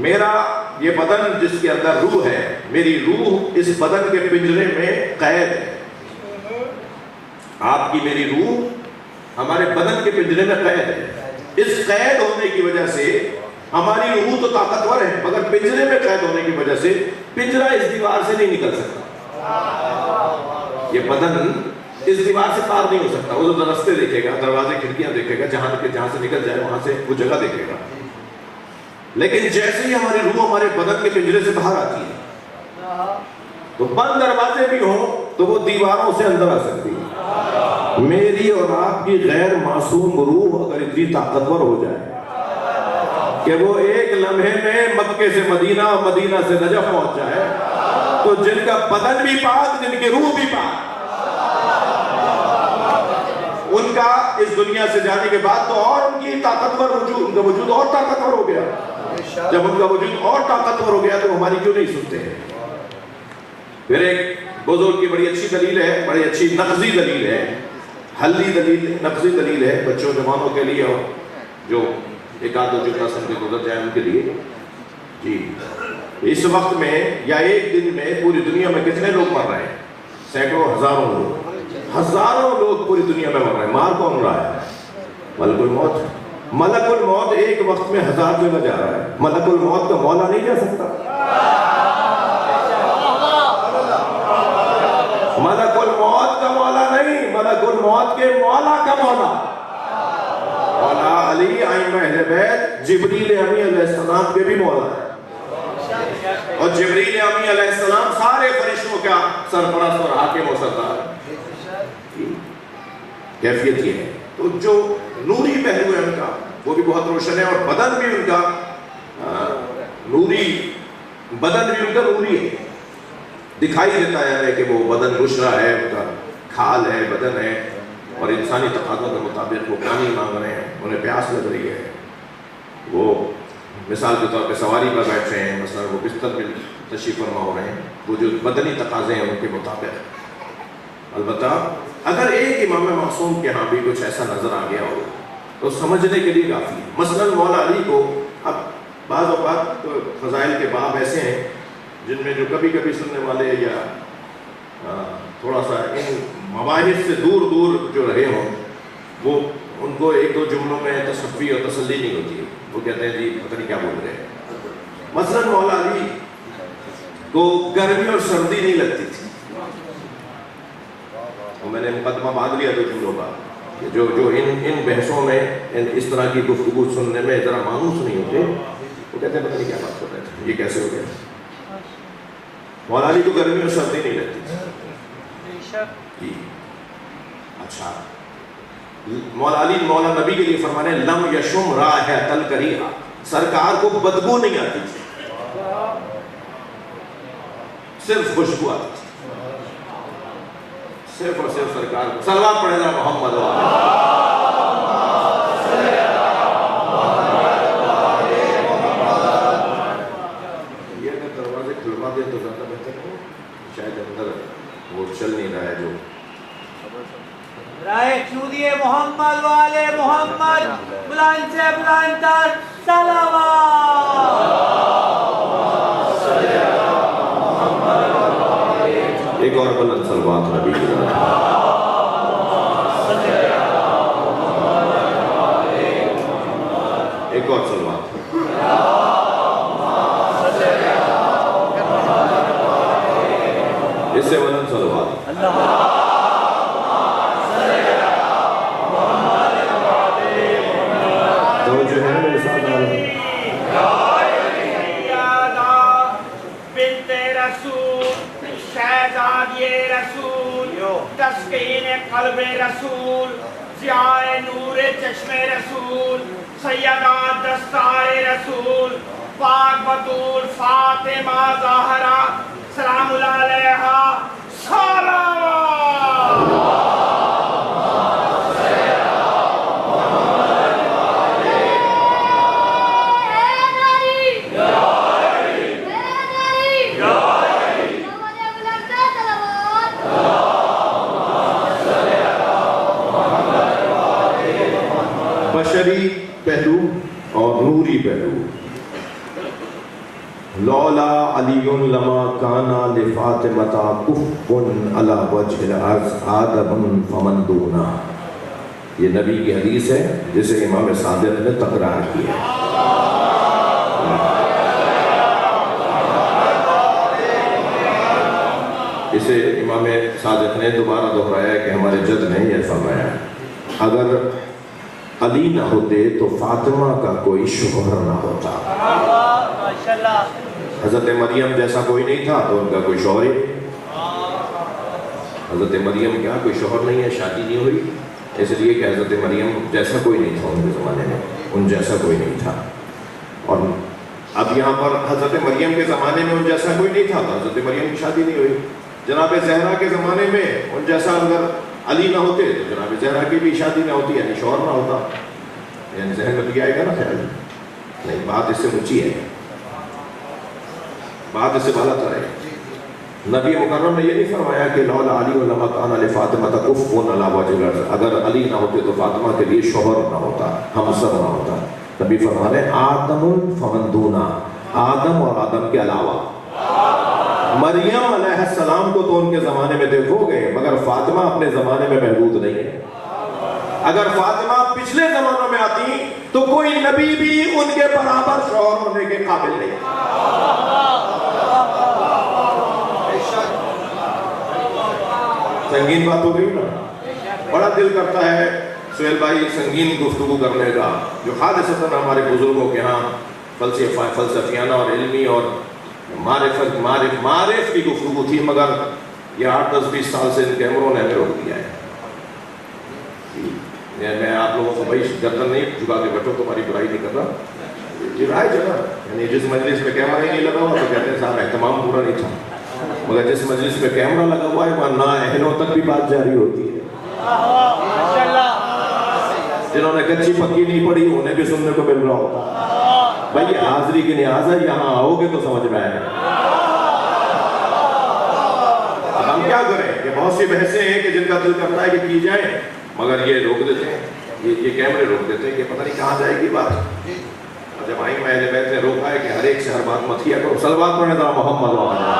میرا یہ بدن جس کے اندر روح ہے، میری روح اس بدن کے پنجرے میں قید ہے۔ آپ کی میری روح ہمارے بدن کے پنجرے میں قید ہے۔ اس قید ہونے کی وجہ سے ہماری روح تو طاقتور ہے، مگر پنجرے میں قید ہونے کی وجہ سے پنجرہ اس دیوار سے نہیں نکل سکتا۔ یہ بدن اس دیوار سے پار نہیں ہو سکتا، وہ تو راستے دیکھے گا، دروازے کھڑکیاں دیکھے گا، جہاں سے نکل جائے وہاں سے وہ جگہ دیکھے گا۔ لیکن جیسے ہی ہماری روح ہمارے بدن کے پنجرے سے باہر آتی ہے تو بند دروازے بھی ہوں تو وہ دیواروں سے اندر آ سکتی ہے۔ میری اور آپ کی غیر معصوم روح اگر اتنی طاقتور ہو جائے کہ وہ ایک لمحے میں مکے سے مدینہ اور مدینہ سے نجف پہنچ جائے، تو جن کا بدن بھی پاک، جن کی روح بھی پاک، ان کا اس دنیا سے جانے کے بعد تو اور ان کی طاقتور وجود، ان کا وجود اور طاقتور ہو گیا۔ جب ان کا وجود اور طاقتور ہو گیا تو ہماری کیوں نہیں سنتے ہیں؟ پھر ایک بزرگ کی بڑی اچھی دلیل ہے، بڑی اچھی نقضی دلیل ہے، حلی دلیل، نقضی دلیل ہے بچوں جوانوں کے لیے، اور جو ایک آدھ دو جملہ سن کے گزر جائے ان کے لیے۔ جی، اس وقت میں یا ایک دن میں پوری دنیا میں کتنے لوگ مر رہے ہیں؟ سینکڑوں، ہزاروں لوگ، ہزاروں لوگ پوری دنیا میں مر رہے ہیں۔ مار کون رہا ہے؟ ملک الموت۔ ملک الموت ایک وقت میں 1000 جگہ جا رہا ہے، ملک الموت کا مولا نہیں جا سکتا۔ ملک الموت کا مولا نہیں، ملک الموت کے مولا کا مولا، مولا علی ائمہ اہل بیت، جبریل امی علیہ السلام کے بھی مولا ہے، اور جبریل امی علیہ السلام سارے فرشتوں کا سرپرست اور حاکم و سردار۔ کیفیت یہ ہے، تو جو نوری پہلو ہے ان کا وہ بھی بہت روشن ہے، اور بدن بھی ان کا نوری، بدن بھی ان کا نوری ہے، دکھائی دیتا ہے کہ وہ بدن گشرا ہے، ان کا کھال ہے، بدن ہے، اور انسانی تقاضوں کے مطابق وہ پانی مانگ رہے ہیں، انہیں پیاس لگ رہی ہے، وہ مثال کے طور پہ سواری پر بیٹھ رہے ہیں، مثلا وہ بستر میں تشریف فرما ہو رہے ہیں، وہ جو بدنی تقاضے ہیں ان کے مطابق۔ البتہ اگر ایک امام معصوم کے ہاں بھی کچھ ایسا نظر آ گیا ہو تو سمجھنے کے لیے کافی ہے۔ مثلا مولا علی کو، اب بعض اوقات تو فضائل کے باب ایسے ہیں جن میں جو کبھی کبھی سننے والے یا تھوڑا سا ان مباحث سے دور دور جو رہے ہوں، وہ ان کو ایک دو جملوں میں تصفی اور تسلی نہیں ہوتی ہے، وہ کہتے ہیں جی پتہ نہیں کیا بول رہے ہیں۔ مثلا مولا علی کو گرمی اور سردی نہیں لگتی تھی، میں نے مقدمہ باندھ لیا دو جملوں کا، جو ان بحثوں میں اس طرح کی گفتگو سننے میں ذرا مانوس نہیں ہوتے، وہ کہتے ہیں پتہ نہیں کیا بات کر رہے تھے، یہ کیسے ہو گیا۔ مولا علی کو گرمی اور سردی نہیں لگتی تھی۔ اچھا، مولا علی مولا نبی کے لیے فرمانے لم یشم رائحۃ الکریہہ، سرکار کو بدبو نہیں آتی تھی، صرف خوشبو آتی تھی، صرف اور صرف سرکار کو۔ صلوات پڑھے ذرا محمد یہ اگر دروازے کھلوا دے تو زیادہ بہتر ہو، شاید اندر وہ چل نہیں رہا ہے جو رائے چودیے محمد والے محمد، بلند سے بلند تر صلوات۔ ایک اور بلند صلوات نبی کی طرف۔ ایک اور صلوات، اس سے بلند صلوات۔ توجہ ہے میرے ساتھ آ رہے ہیں۔ تسکین قلب رسول، ضیاء نور چشم رسول، سیدہ دستار رسول، پاک بطول فاطمہ زہرا سلام اللہ علیہا پہلو. لولا علی لما کانا لفاطمۃ کف علی وجہ الارض آدم فمن دونا. یہ نبی کی حدیث ہے جسے امام صادق نے تکرار کیا. اسے امام صادق نے دوبارہ دہرایا کہ ہمارے جد نے یہ فرمایا اگر علی نہ ہوتے تو فاطمہ کا کوئی شوہر نہ ہوتا. حضرت مریم جیسا کوئی نہیں تھا تو ان کا کوئی شوہر ہی. حضرت مریم کیا کوئی شوہر نہیں ہے, شادی نہیں ہوئی, اس لیے کہ حضرت مریم جیسا کوئی نہیں تھا ان کے زمانے میں, ان جیسا کوئی نہیں تھا. اور اب یہاں پر حضرت مریم کے زمانے میں ان جیسا کوئی نہیں تھا تو حضرت مریم کی شادی نہیں ہوئی. جناب زہرا کے زمانے میں ان جیسا اگر علی نہ ہوتے تو جناب زہرا کی بھی شادی نہ ہوتی, یعنی شوہر نہ ہوتا. یعنی ذہن میں بھی آئے گا نا خیال نہیں, بات اس سے اونچی ہے, بات اس سے بالا تر ہے. نبی مکرم نے یہ نہیں فرمایا کہ لولا علی لما کان لفاطمۃ کف علی وجہ الارض, اگر علی نہ ہوتے تو فاطمہ کے لیے شوہر نہ ہوتا, ہمسر نہ ہوتا. نبی فرما رہے آدم فمن دونا, آدم اور آدم کے علاوہ. مریم علیہ السلام کو تو ان کے زمانے میں دیکھو گے, مگر فاطمہ اپنے زمانے میں محدود نہیں ہے. اگر فاطمہ پچھلے زمانوں میں آتی تو کوئی نبی بھی ان کے برابر شوہر ہونے کے قابل نہیں. سنگین بات ہو گئی نا, بڑا دل کرتا ہے سہیل بھائی سنگین گفتگو کرنے کا, جو حادثتاً ہمارے بزرگوں کے ہاں فلسفیانہ اور علمی اور معرف کی گفتگو تھی, مگر یہ 8-10-20 سال سے ان کیمروں نے ہمیں روک دیا ہے. میں آپ لوگوں کو بھائی گردن نہیں جھکا کے بیٹھو, تمہاری برائی نہیں کر رہا, یہ رائج ہے نا. یعنی جس مجلس میں کیمرہ ہی نہیں لگا ہوا تو کہتے ہیں صاحب اہتمام پورا نہیں تھا, مگر جس مجلس میں کیمرہ لگا ہوا ہے وہاں نااہلوں تک بھی بات جاری ہوتی ہے. جنہوں نے کچی پکی نہیں پڑھی انہیں بھی سننے کو مل رہا ہوتا. بھائی یہ حاضری کی نیاز ہے, یہاں آؤ گے تو سمجھ میں آئے گا. اب ہم کیا کریں کہ بہت سی بحثیں ہیں کہ جن کا دل کرتا ہے کہ کی جائیں, مگر یہ روک دیتے ہیں, یہ کیمرے روک دیتے ہیں کہ پتہ نہیں کہاں جائے گی بات. جب آئیں اہل بیت نے روکا ہے کہ ہر ایک سے ہر بات مت کیا کرو. صلوات پڑھنے ذرا محمد وعلیہ.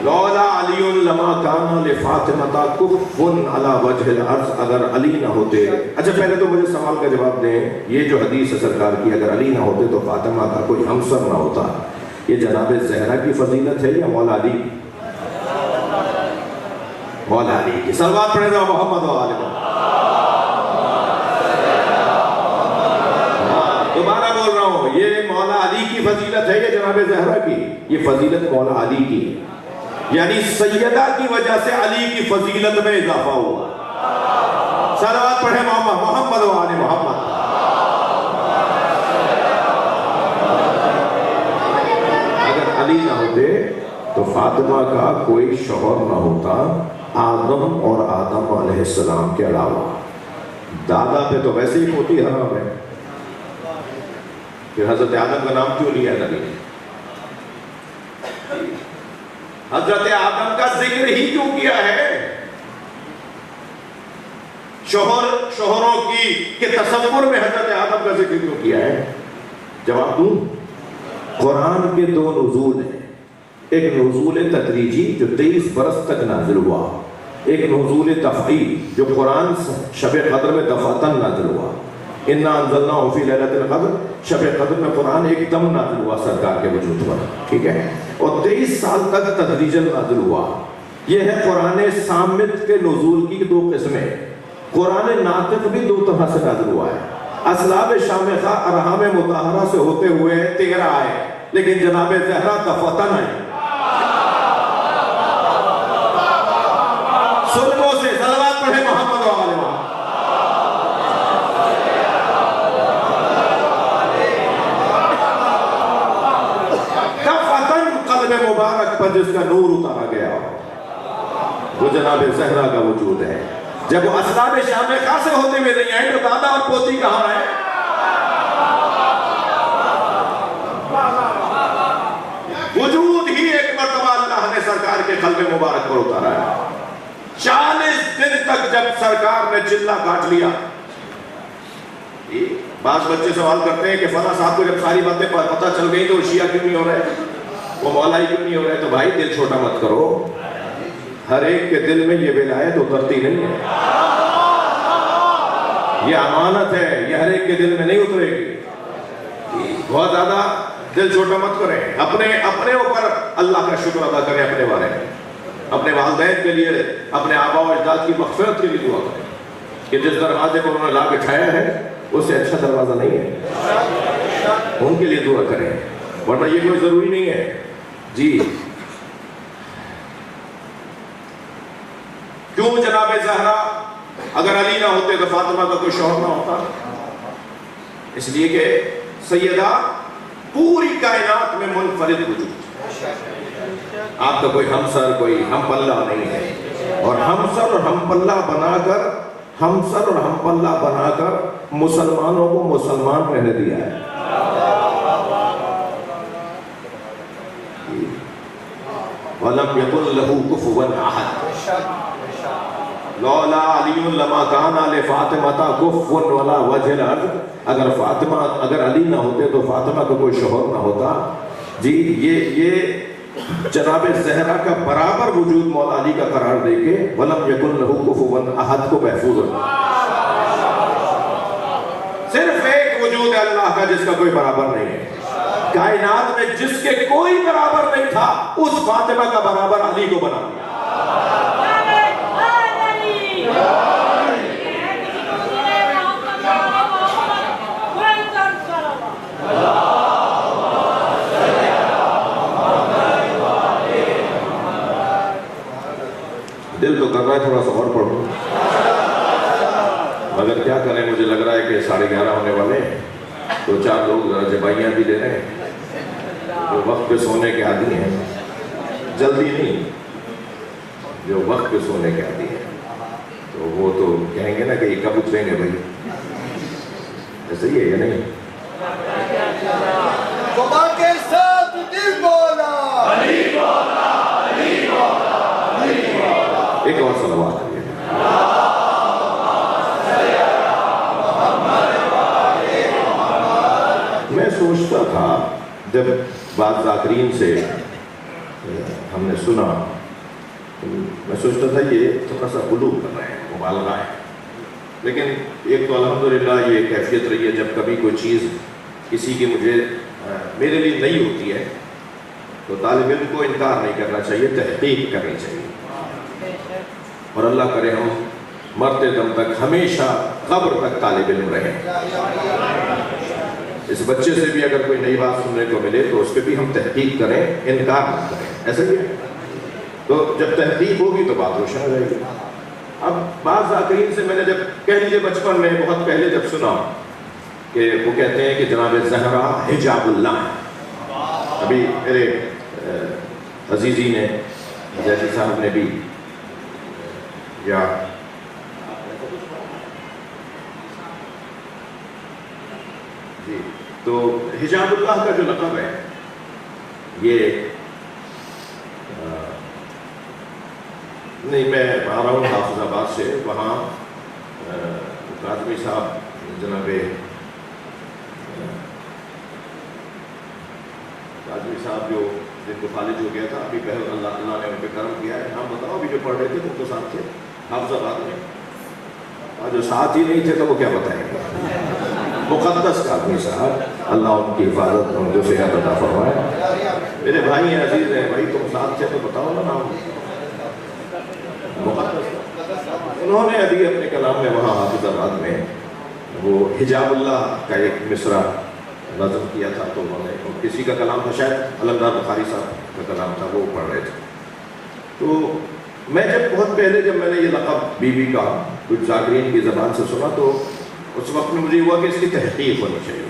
لولا علی لما کان لفاطمۃ کف علی وجہ الارض, اگر علی نہ ہوتے. اچھا پہلے تو مجھے سوال کا جواب دیں, یہ جو حدیث ہے سرکار کی, اگر علی نہ ہوتے تو فاطمہ کا کوئی ہمسر نہ ہوتا, یہ جناب زہرا کی فضیلت ہے یا مولا علی؟ مولا علی کی. صلوات پڑھیں ذرا محمد وعلیہ. دوبارہ بول رہا ہوں, یہ مولا علی کی فضیلت ہے یا جناب زہرا کی؟ یہ فضیلت مولا علی کی, یعنی سیدہ کی وجہ سے علی کی فضیلت میں اضافہ ہوا. صلوات پڑھیں محمد وعلیہ محمد. اگر علی نہ ہوتے تو فاطمہ کا کوئی شوہر نہ ہوتا آدم اور آدم علیہ السلام کے علاوہ. دادا پہ تو ویسے ہی ہوتی حرام ہے, پھر حضرت آدم کا نام کیوں لیا نبی نے؟ حضرت آدم کا ذکر ہی کیوں کیا ہے؟ شوہروں کے تصور میں حضرت آدم کا ذکر کیوں کیا ہے؟ جواب دوں, قرآن کے 2 نزول ہیں. ایک نزول تدریجی جو 23 برس تک نازل ہوا, ایک نزول تفعیل جو قرآن شب قدر میں دفعتاً نازل ہوا. اِنَّا أَنزَلْنَاهُ فِي لَيْلَةِ الْقَدْرِ, شب قدر میں قرآن ایک دم نازل ہوا سرکار کے وجود پر, ٹھیک ہے, اور 23 سال تک تدریجاً نازل ہوا. یہ ہے قرآن صامت کے نزول کی 2 قسمیں. قرآن ناطق بھی 2 طرح سے نازل ہوا ہے. اسلاب شامخہ ارحام مطہرہ سے ہوتے ہوئے 13 آئے, لیکن جناب زہرا دفعتاً آئے. سلموں سے صلوات پڑھے محمد وعلیہ. مبارک پر جس کا نور اتارا گیا وہ جناب زہرا کا وجود ہے. جب وہ اسلاب شامخہ سے ہوتے ہوئے نہیں آئے تو دادا اور پوتی کہاں آئے؟ وجود ہی ایک مرتبہ اللہ نے سرکار کے قلب مبارک پر اتارا ہے. 40 دن تک جب سرکار نے چلا کاٹ لیا. بعض بچے سوال کرتے ہیں کہ فلاں صاحب کو جب ساری باتیں پتہ چل گئی تو شیعہ کیوں نہیں ہو رہے, وہ مولائی کیوں نہیں ہو رہے؟ تو بھائی دل چھوٹا مت کرو, ہر ایک کے دل میں یہ ولایت اترتی نہیں ہے, یہ امانت ہے, یہ ہر ایک کے دل میں نہیں اترے گی. بہت زیادہ دل چھوٹا مت کریں, اپنے اوپر اللہ کا شکر ادا کریں, اپنے بارے میں, اپنے والدین کے لیے, اپنے آبا و اجداد کی مغفرت کے لیے دعا کریں کہ جس دروازے کو انہوں نے لا بٹھایا ہے اس سے اچھا دروازہ نہیں ہے, ان کے لیے دعا کریں, ورنہ یہ کوئی ضروری نہیں ہے. جی کیوں جناب زہرا اگر علی نہ ہوتے تو فاطمہ کا کوئی شوہر نہ ہوتا؟ اس لیے کہ سیدہ پوری کائنات میں منفرد وجود, آپ کا کوئی ہمسر, کوئی ہم پلہ نہیں ہے, اور ہمسر اور ہم پلہ بنا کر مسلمانوں کو مسلمان رہنے دیا ہے. وَلَمْ يَكُنْ لَهُ كُفُوًا أَحَدٌ لَوْلَا عَلِيٌّ لَمَا كَانَ لِفَاطِمَةَ كُفٌّ وَلَا وَجْهُ الْأَرْضِ. اگر علی نہ ہوتے تو فاطمہ کا کوئی شوہر نہ ہوتا. جی یہ جناب زہرا کا برابر وجود مولا علی کا قرار دے کے وَلَمْ يَكُنْ لَهُ كُفُوًا أَحَدٌ کو محفوظ رکھا. صرف ایک وجود ہے اللہ کا جس کا کوئی برابر نہیں ہے. کائنات میں جس کے کوئی برابر نہیں تھا اس فاطمہ کا برابر علی کو بنا دیا. دل تو کر رہا ہے تھوڑا سا اور پڑھوں, مگر کیا کریں, مجھے لگ رہا ہے کہ 11:30 ہونے والے ہیں, 2-4 لوگ جبائیاں بھی لے رہے ہیں جو وقت پہ سونے کے عادی ہیں, جلدی نہیں, جو وقت پہ سونے کے عادی ہیں, تو وہ تو کہیں گے نا کہ یہ کب اٹھیں گے بھائی, ایسا ہی ہے یا نہیں؟ خدا کے ساتھ دل بولا علی بولا علی بولا علی بولا. ایک اور صلوات کریے. میں سوچتا تھا جب بعض ذاکرین سے ہم نے سنا, میں سوچتا تھا یہ تھوڑا سا غلو کر رہے ہیں, مبالغہ ہے, لیکن ایک تو الحمدللہ یہ کیفیت رہی ہے جب کبھی کوئی چیز کسی کی میرے لیے نہیں ہوتی ہے تو طالب علم کو انکار نہیں کرنا چاہیے, تحقیق کرنی چاہیے, اور اللہ کرے ہم مرتے دم تک ہمیشہ قبر تک طالب علم رہیں. اس بچے سے بھی اگر کوئی نئی بات سننے کو ملے تو اس پہ بھی ہم تحقیق کریں, انکار نہ کریں, ایسا ہی ہے. تو جب تحقیق ہوگی تو بات روشن ہو جائے گی. اب بعض ذاکرین سے میں نے جب کہہ لیجیے بچپن میں بہت پہلے جب سنا کہ وہ کہتے ہیں کہ جناب زہرا حجاب اللہ ہے. ابھی میرے عزیزی نے جیسے صاحب نے بھی یا جی تو حجاب اللہ کا جو لقب ہے یہ نہیں, میں آ رہا ہوں حافظ آباد سے, وہاں کاظمی صاحب جناب کاظمی صاحب جو جن کو فالج ہو گیا تھا ابھی پہلے اللہ نے ان پہ کرم کیا ہے. ہم بتاؤ ابھی جو پڑھ رہے تھے تم تو ساتھ تھے حافظ آباد میں, اور جو ساتھ ہی نہیں تھے تو وہ کیا بتائیں گے. مقدس کاظمی صاحب, اللہ ان کی حفاظت ان کو صحت عطا فرمائے. میرے بھائی ہیں, عزیز ہیں, بھائی تم ساتھ تھے تو بتاؤ نا نام. مقدس انہوں نے ابھی اپنے کلام میں وہاں حافظ آباد میں وہ حجاب اللہ کا ایک مصرع نظم کیا تھا, تو انہوں نے کسی کا کلام تھا, شاید علمدار بخاری صاحب کا کلام تھا, وہ پڑھ رہے تھے. تو میں جب بہت پہلے جب میں نے یہ لقب بی بی کا کچھ ذاکرین کی زبان سے سنا تو اس وقت میں مجھے ہوا کہ اس کی تحقیق ہونی چاہیے.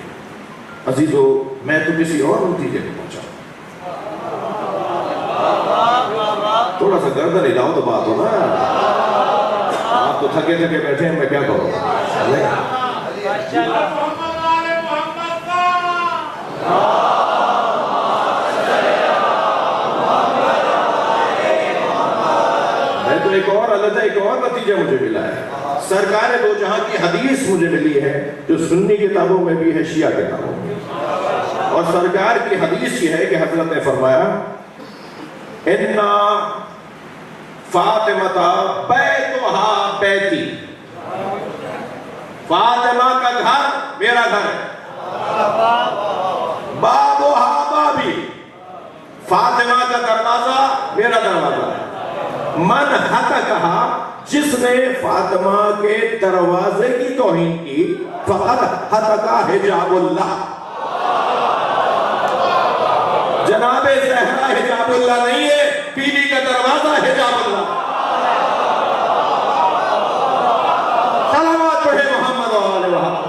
عزیزو, میں تو کسی اور نتیجے پہ پہنچا. تھوڑا سا گردن ہلاؤ تو بات ہو نا, آپ تو تھکے تھکے بیٹھے ہیں, میں کیا کروں. میں تو ایک اور علیحدہ ایک اور نتیجہ مجھے ملا ہے. سرکار دو جہاں کی حدیث مجھے ملی ہے جو سنی کتابوں میں بھی ہے، شیعہ کتابوں میں. اور سرکار کی حدیث یہ ہے کہ حضرت نے فرمایا اِنَّا فاطمہ بیتُہا بیتی، فاطمہ کا گھر میرا گھر ہے، بابُہا بابی، فاطمہ کا دروازہ میرا دروازہ ہے. من ہتکہا، جس نے فاطمہ کے دروازے کی توہین کی، فقط ہتکا حجاب اللہ. جناب زہرا حجاب اللہ نہیں ہے، بی بی کا دروازہ حجاب اللہ. صلوات پڑھے محمد و آل محمد.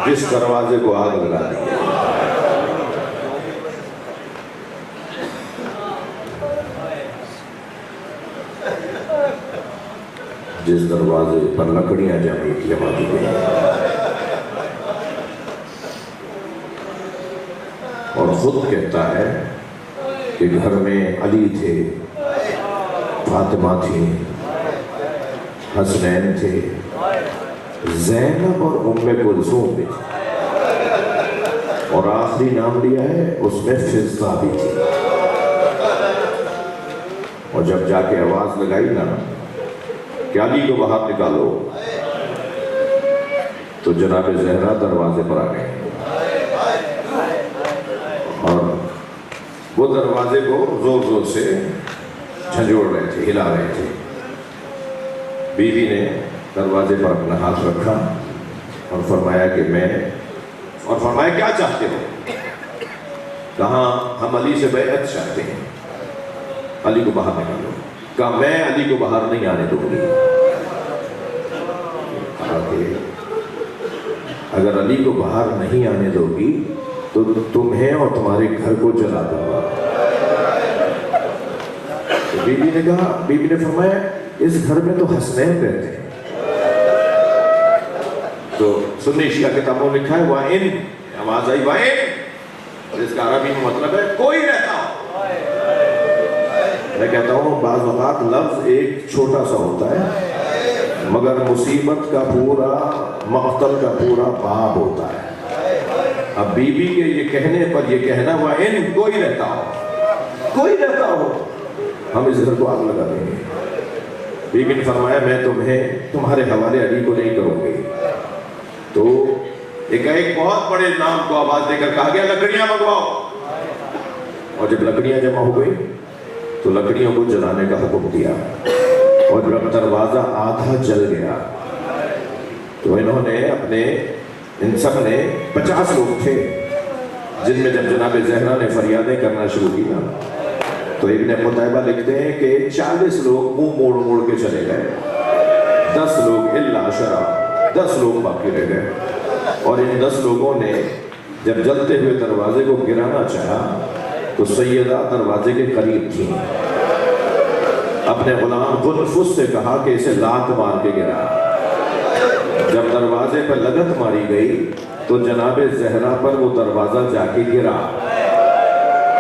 جس دروازے کو آگ لگا دی، جس دروازے پر لکڑیاں جمع کی گئی اور خود کہتا ہے کہ گھر میں علی تھے، فاطمہ تھی، حسنین تھے، زینب اور ام کلثوم بھی تھی، اور آخری نام لیا ہے اس میں فضہ بھی تھی. اور جب جا کے آواز لگائی نا کہ علی کو باہر نکالو، تو جناب زہرا دروازے پر آ گئے اور وہ دروازے کو زور زور سے جھنجھوڑ رہے تھے، ہلا رہے تھے. بیوی نے دروازے پر اپنا ہاتھ رکھا اور فرمایا کہ میں، اور فرمایا کیا چاہتے ہو؟ کہا ہم علی سے بیعت چاہتے ہیں، علی کو باہر نکالو. کہا میں علی کو باہر نہیں آنے دوں گی. کہا کہ اگر علی کو باہر نہیں آنے دو گی تو تمہیں اور تمہارے گھر کو جلا دوں گا. تو بیوی نے کہا، بیوی نے فرمایا اس گھر میں تو حسنین رہتے ہیں. تو سنی شیعہ کتابوں میں لکھا ہے وَإِن، آواز آئی وَإِن، جس کا عربی میں مطلب ہے کوئی رہتا ہو. میں کہتا ہوں بعض اوقات لفظ ایک چھوٹا سا ہوتا ہے مگر مصیبت کا پورا، مقتل کا پورا باب ہوتا ہے. اب بی بی کے یہ کہنے پر یہ کہنا وَإِن، کوئی رہتا ہو، کوئی رہتا ہو، ہم اس گھر کو آگ لگا دیں گے. بی بی نے فرمایا میں تمہیں تمہارے حوالے علی کو نہیں کروں گی. تو ایک بہت بڑے نام کو آواز دے کر کہا گیا لکڑیاں منگواؤ. اور جب لکڑیاں جمع ہو گئی تو لکڑیوں کو جلانے کا حکم دیا. اور جب دروازہ آدھا جل گیا تو انہوں نے اپنے، ان سب نے 50 لوگ تھے جن میں جب جناب زہرا نے فریادیں کرنا شروع کی نا تو ابن قتیبہ لکھتے ہیں کہ 40 لوگ منہ موڑ موڑ کے چلے گئے، 10 لوگ الا 10 لوگ باقی رہ گئے. اور ان 10 لوگوں نے جب جلتے ہوئے دروازے کو گرانا چاہا تو سیدہ دروازے کے قریب تھی، اپنے غلام غنفس سے کہا کہ اسے لات مار کے گرا. جب دروازے پر لگت ماری گئی تو جناب زہرا پر وہ دروازہ جا کے گرا.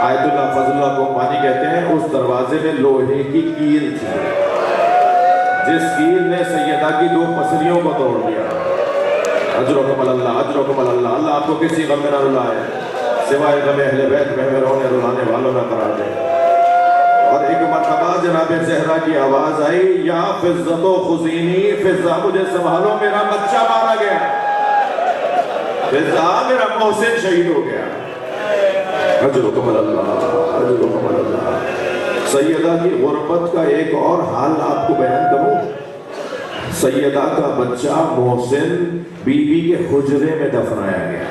آیت اللہ فضل اللہ کو پانی کہتے ہیں. اس دروازے میں لوہے کی کیل تھی جس کیل نے سیدہ کی 2 پسلیوں کو توڑ دیا. اجرکم اللہ، اجرکم اللہ. اللہ آپ کو کسی غم میں نہ رلائے سوائے غم اہل بیت میں رونے رلانے والوں نہ قرار دے. اور ایک مرتبہ جناب زہرا کی آواز آئی یا فضہ خزینی، فضہ مجھے سنبھالو میرا بچہ مارا گیا، فضہ میرا محسن شہید ہو گیا. اجرکم اللہ، اجرکم اللہ. سیدہ کی غربت کا ایک اور حال آپ کو بیان کروں. سیدہ کا بچہ محسن بی بی کے حجرے میں دفنایا گیا.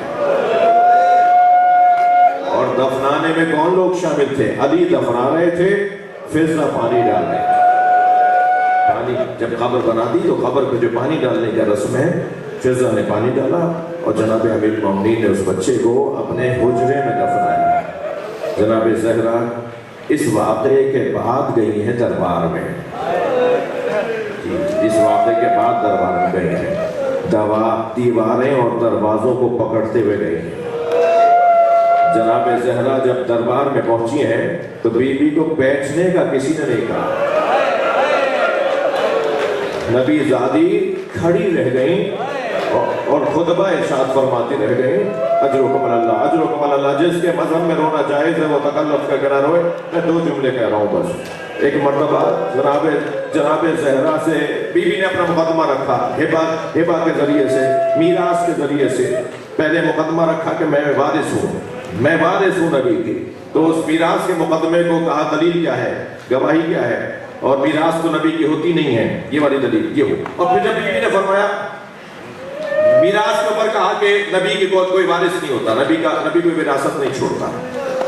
اور دفنانے میں کون لوگ شامل تھے؟ علی دفنا رہے تھے، فضہ پانی ڈال رہے تھے. پانی جب قبر بنا دی تو قبر پہ جو پانی ڈالنے کا رسم ہے، فضہ نے پانی ڈالا اور جناب امیر المومنین نے اس بچے کو اپنے حجرے میں دفنایا. جناب زہرا اس واقعے کے بعد گئی ہیں دربار میں، اس واقعے کے بعد دربار میں گئی ہیں. دیواریں اور دروازوں کو پکڑتے ہوئے گئی. جناب زہرا جب دربار میں پہنچی ہیں تو بی بی کو بیٹھنے کا کسی نے نہیں کہا. نبی زادی کھڑی رہ گئیں اور خطبہ ارشاد فرماتی رہ گئیں اجرکم اللہ اجرکم اللہ. جس کے مذہب میں رونا جائز ہے وہ تکلف کا کرا روئے. میں 2 جملے کہہ رہا ہوں بس. ایک مرتبہ جناب زہرا سے بی بی نے اپنا مقدمہ رکھا ہبا کے ذریعے سے, میراث کے ذریعے سے. پہلے مقدمہ رکھا کہ میں وارث ہوں نبی کی. تو اس میراث کے مقدمے کو کہا دلیل کیا ہے, گواہی کیا ہے, اور میراث تو نبی کی ہوتی نہیں ہے, یہ والی دلیل یہ ہو. اور پھر جب بی بی نے فرمایا میراث کے اوپر کہا کہ نبی کی کوئی وارث نہیں ہوتا, نبی کوئی وراثت نہیں چھوڑتا,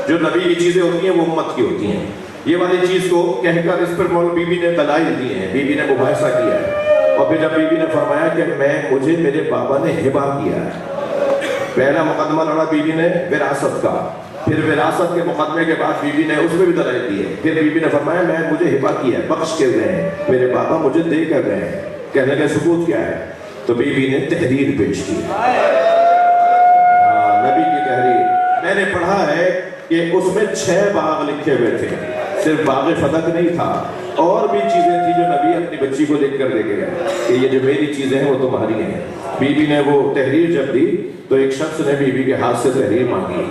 جو نبی کی چیزیں ہوتی ہیں وہ امت کی ہوتی ہیں. یہ والی چیز کو کہہ کر اس پر بی بی نے دلائل دی ہیں, بی بی نے مباحثہ کیا ہے. اور پھر جب بی بی نے فرمایا کہ مجھے میرے بابا نے ہبا کیا ہے. پہلا مقدمہ لڑا بی بی نے وراثت کا, پھر وراثت کے مقدمے کے بعد بی بی نے اس میں بھی دلائل دی ہے. پھر بی بی نے فرمایا مجھے ہبا کیا ہے, بخش کے گئے ہیں, میرے بابا مجھے دے کر گئے ہیں. کہنے کا ثبوت کیا ہے؟ تو بی بی نے تحریر پیش کی. نبی کی تحریر میں نے پڑھا ہے کہ اس میں 6 باغ لکھے ہوئے تھے. صرف باغ فتح نہیں تھا, اور بھی چیزیں تھی جو نبی اپنی بچی کو لکھ کر دے کے گئے کہ یہ جو میری چیزیں ہیں وہ تمہاری ہیں. بی بی نے وہ تحریر جب دی تو ایک شخص نے بی بی کے ہاتھ سے تحریر مانگی.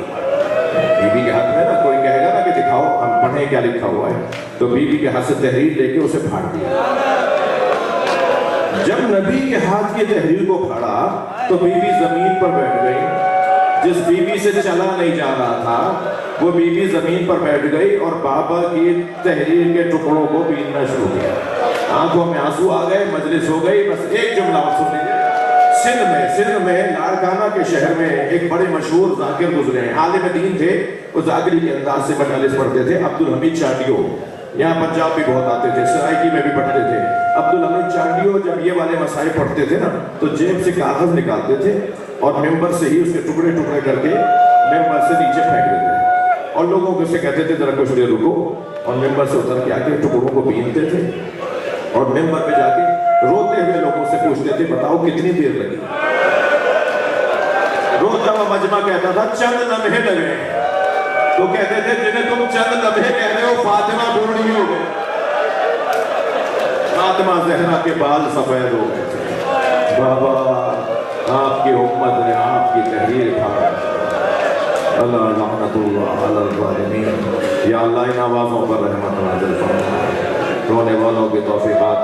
بی بی کے ہاتھ میں کوئی کہے گا نا کہ دکھاؤ ہم پڑھیں کیا لکھا ہوا ہے, تو بی بی کے ہاتھ سے تحریر لے کے اسے پھاڑ دیا. جب نبی کے ہاتھ کی تحریر کو پھاڑا تو بی بی زمین پر بیٹھ گئی. جس بی بی سے چلا نہیں جا رہا تھا وہ بی بی زمین پر بیٹھ گئی اور بابا کی تحریر کے ٹکڑوں کو بیننا شروع کیا. آنکھوں میں آنسو آ گئے, مجلس ہو گئی. بس ایک جملہ اور سن لیجیے. سندھ میں لاڑکانہ کے شہر میں ایک بڑے مشہور ذاکر گزرے ہیں, عالم دین تھے. وہ ذاکری کے انداز سے مجالس پڑھتے تھے. عبدالحمید چانڈیو, یہاں پنجاب بھی بہت آتے تھے, سرائکی میں بھی پڑھتے تھے. عبدالحمید چانڈیو جب یہ والے مسائل پڑھتے تھے نا تو جیب سے کاغذ نکالتے تھے اور ممبر سے ہی اس کے ٹکڑے کر کے ممبر سے نیچے پھینک دیتے اور لوگوں کو اسے کہتے تھے ذرا کچھ دیر رکو, اور ممبر سے اتر کے آ کے ٹکڑوں کو بینتے تھے اور ممبر پہ جا کے روتے ہوئے لوگوں سے پوچھتے تھے بتاؤ کتنی دیر لگی. روتا ہوا مجمع کہتا تھا چند لمحے لگے. تو کہتے تھے جنہیں تم چند لمحے کہہ رہے ہو فاطمہ ڈھونڈی ہو گئے. فاطمہ زہرا کے بال سفید ہو گئے تھے. بابا آپ کی حکمت نے آپ کی تحریر پھاڑا. اللہ لعنت اللہ علی الظالمین. یا اللہ ان آوازوں پر رحمت نازل فرما, رونے والوں کی توفیقات